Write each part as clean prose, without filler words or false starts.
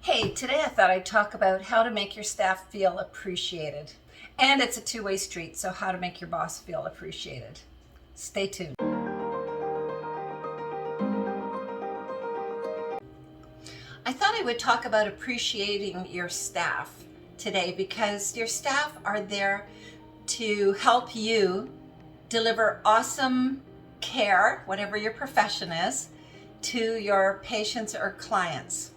Hey, today I thought I'd talk about how to make your staff feel appreciated. And it's a two-way street, so how to make your boss feel appreciated. Stay tuned. I thought I would talk about appreciating your staff today because your staff are there to help you deliver awesome care, whatever your profession is, to your patients or clients.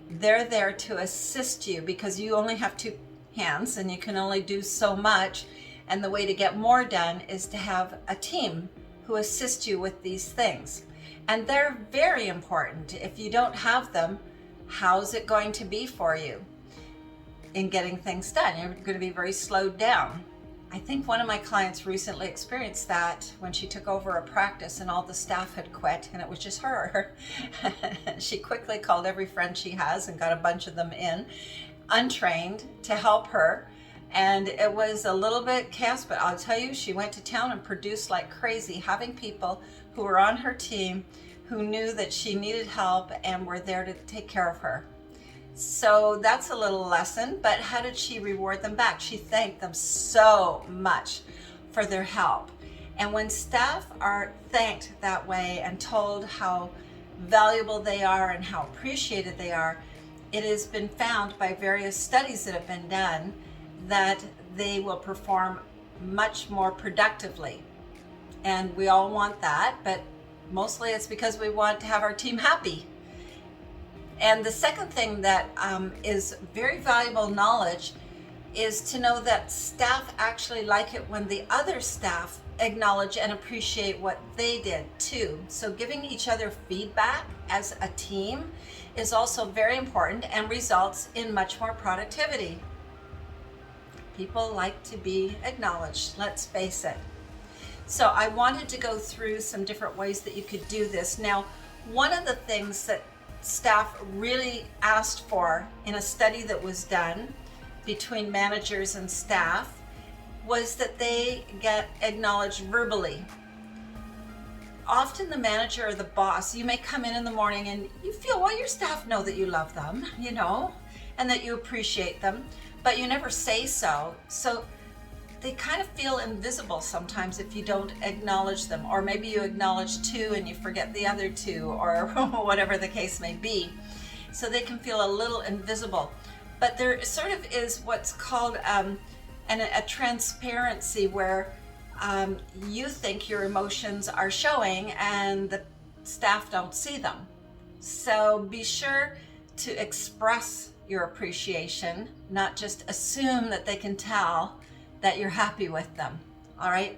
They're there to assist you because you only have two hands and you can only do so much. And the way to get more done is to have a team who assist you with these things. And they're very important. If you don't have them, how's it going to be for you in getting things done? You're going to be very slowed down. I think one of my clients recently experienced that when she took over a practice and all the staff had quit and it was just her. She quickly called every friend she has and got a bunch of them in, untrained, to help her. And it was a little bit chaos, but I'll tell you, she went to town and produced like crazy, having people who were on her team who knew that she needed help and were there to take care of her. So that's a little lesson, but how did she reward them back? She thanked them so much for their help. And when staff are thanked that way and told how valuable they are and how appreciated they are, it has been found by various studies that have been done that they will perform much more productively. And we all want that, but mostly it's because we want to have our team happy. And the second thing that is very valuable knowledge is to know that staff actually like it when the other staff acknowledge and appreciate what they did too. So giving each other feedback as a team is also very important and results in much more productivity. People like to be acknowledged, let's face it. So I wanted to go through some different ways that you could do this. Now, one of the things that staff really asked for in a study that was done between managers and staff was that they get acknowledged verbally. Often the manager or the boss, you may come in the morning and you feel, well, your staff know that you love them, and that you appreciate them, but you never say so. So they kind of feel invisible sometimes if you don't acknowledge them, or maybe you acknowledge two and you forget the other two, or whatever the case may be. So they can feel a little invisible. But there sort of is what's called a transparency where you think your emotions are showing and the staff don't see them. So be sure to express your appreciation, not just assume that they can tell that you're happy with them, all right?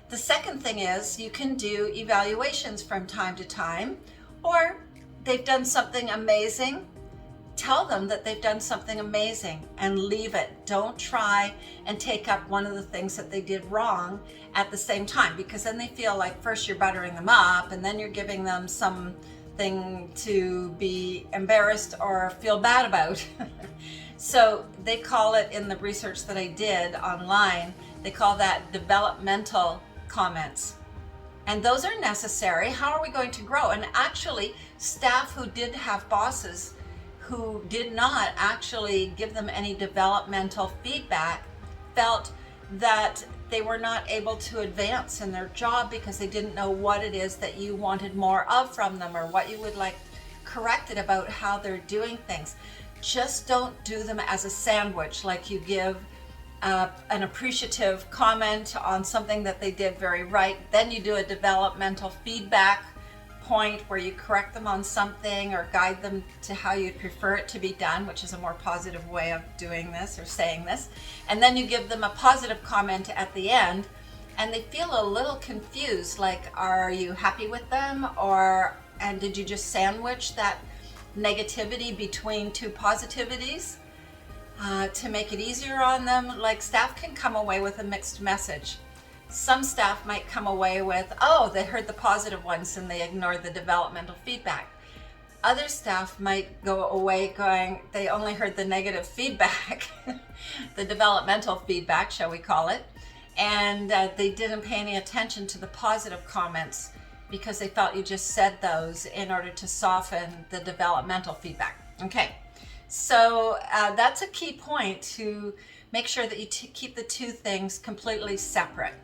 The second thing is you can do evaluations from time to time, or they've done something amazing, tell them that they've done something amazing and leave it. Don't try and take up one of the things that they did wrong at the same time, because then they feel like first you're buttering them up and then you're giving them something to be embarrassed or feel bad about. So they call it, in the research that I did online, they call that developmental comments. And those are necessary. How are we going to grow? And actually, staff who did have bosses who did not actually give them any developmental feedback felt that they were not able to advance in their job because they didn't know what it is that you wanted more of from them, or what you would like corrected about how they're doing things. Just don't do them as a sandwich, like you give an appreciative comment on something that they did very right, then you do a developmental feedback point where you correct them on something or guide them to how you'd prefer it to be done, which is a more positive way of doing this or saying this, and then you give them a positive comment at the end, and they feel a little confused, like, are you happy with them, and did you just sandwich that negativity between two positivities to make it easier on them? Like, staff can come away with a mixed message. Some staff might come away with, oh, they heard the positive ones and they ignored the developmental feedback. Other staff might go away going, they only heard the negative feedback, the developmental feedback, shall we call it, and they didn't pay any attention to the positive comments because they felt you just said those in order to soften the developmental feedback. Okay, So that's a key point, to make sure that you keep the two things completely separate.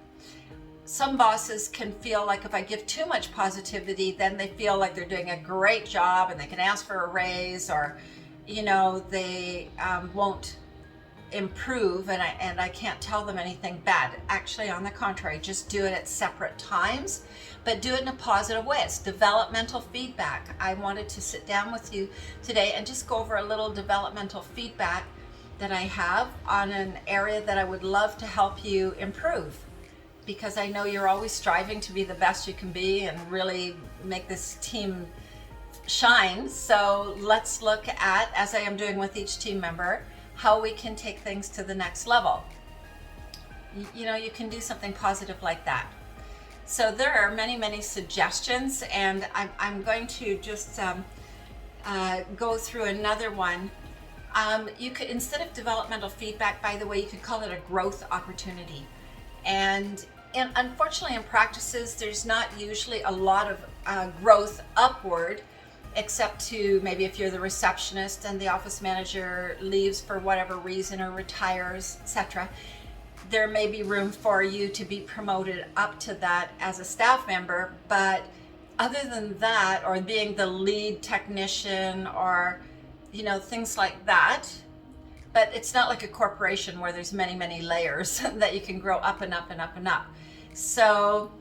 Some bosses can feel like if I give too much positivity, then they feel like they're doing a great job and they can ask for a raise, or, they won't improve, and I can't tell them anything bad. Actually, on the contrary, just do it at separate times, but do it in a positive way. It's developmental feedback. I wanted to sit down with you today and just go over a little developmental feedback that I have on an area that I would love to help you improve, because I know you're always striving to be the best you can be and really make this team shine. So let's look at, as I am doing with each team member, how we can take things to the next level. You can do something positive like that. So there are many, many suggestions, and I'm going to just go through another one. You could, instead of developmental feedback, by the way, you could call it a growth opportunity. And unfortunately, in practices, there's not usually a lot of growth upward, except to maybe if you're the receptionist and the office manager leaves for whatever reason or retires, etc. There may be room for you to be promoted up to that as a staff member, but other than that, or being the lead technician, or things like that. But it's not like a corporation where there's many, many layers that you can grow up and up and up and up. So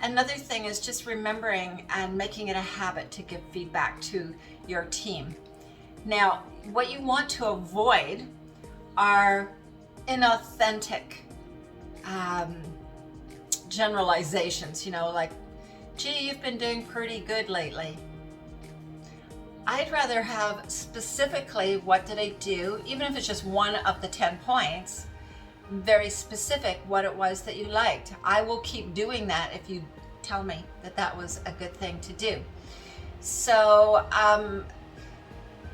another thing is just remembering and making it a habit to give feedback to your team. Now, what you want to avoid are inauthentic generalizations, like, gee, you've been doing pretty good lately. I'd rather have specifically, what did I do, even if it's just one of the 10 points, very specific what it was that you liked. I will keep doing that if you tell me that that was a good thing to do. So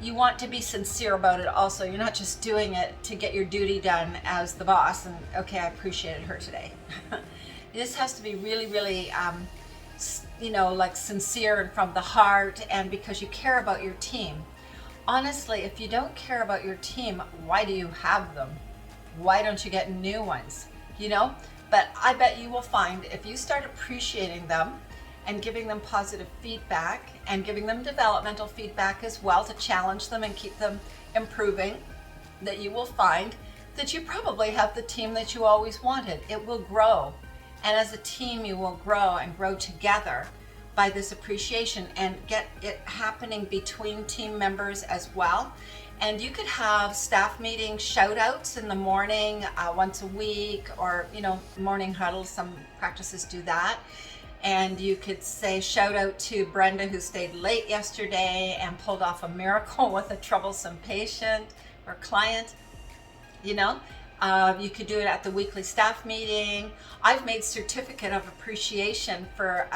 you want to be sincere about it also. You're not just doing it to get your duty done as the boss and, okay, I appreciated her today. This has to be really, really like sincere and from the heart, and because you care about your team. Honestly, if you don't care about your team, why do you have them? Why don't you get new ones? But I bet you will find, if you start appreciating them and giving them positive feedback and giving them developmental feedback as well to challenge them and keep them improving, that you will find that you probably have the team that you always wanted. It will grow. And as a team, you will grow and grow together by this appreciation, and get it happening between team members as well. And you could have staff meeting shout outs in the morning, once a week, or, morning huddles. Some practices do that. And you could say, shout out to Brenda, who stayed late yesterday and pulled off a miracle with a troublesome patient or client. You could do it at the weekly staff meeting. I've made certificate of appreciation for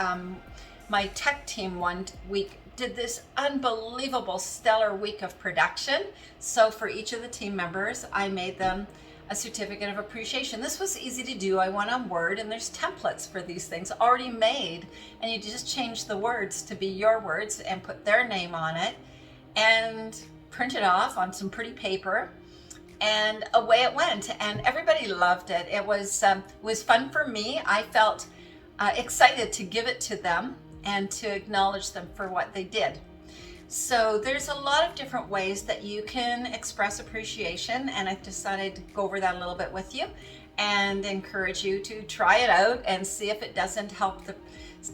my tech team one week. Did this unbelievable stellar week of production. So for each of the team members, I made them a certificate of appreciation. This was easy to do. I went on Word, and there's templates for these things already made, and you just change the words to be your words and put their name on it and print it off on some pretty paper, and away it went. And everybody loved it. It was fun for me. I felt excited to give it to them and to acknowledge them for what they did. So there's a lot of different ways that you can express appreciation, and I decided to go over that a little bit with you and encourage you to try it out and see if it doesn't help the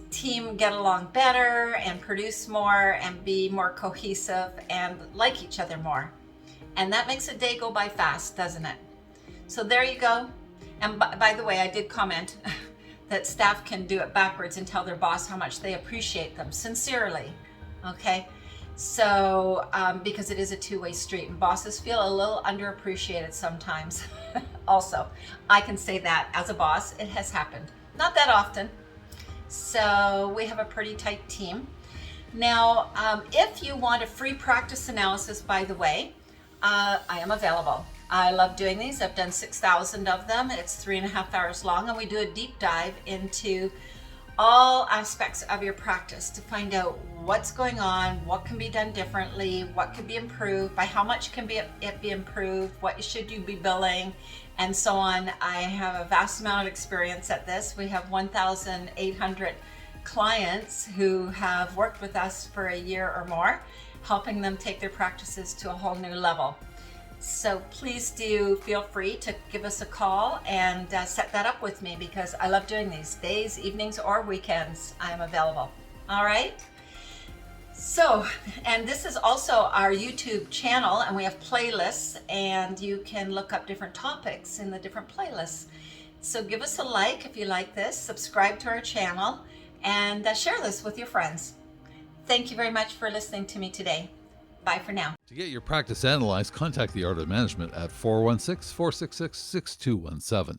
team get along better and produce more and be more cohesive and like each other more. And that makes a day go by fast, doesn't it? So there you go. And by the way, I did comment that staff can do it backwards and tell their boss how much they appreciate them sincerely. Okay? So, because it is a two-way street, and bosses feel a little underappreciated sometimes. Also, I can say that as a boss, it has happened. Not that often. So we have a pretty tight team. Now, if you want a free practice analysis, by the way, I am available. I love doing these. I've done 6,000 of them. It's 3.5 hours long, and we do a deep dive into all aspects of your practice to find out what's going on, what can be done differently, what could be improved, by how much can it be improved, what should you be billing, and so on. I have a vast amount of experience at this. We have 1,800 clients who have worked with us for a year or more, helping them take their practices to a whole new level. So please do feel free to give us a call and set that up with me, because I love doing these days, evenings, or weekends. I'm available. All right. So, and this is also our YouTube channel, and we have playlists, and you can look up different topics in the different playlists. So give us a like if you like this, subscribe to our channel, and share this with your friends. Thank you very much for listening to me today. Bye for now. To get your practice analyzed, contact the Art of Management at 416-466-6217.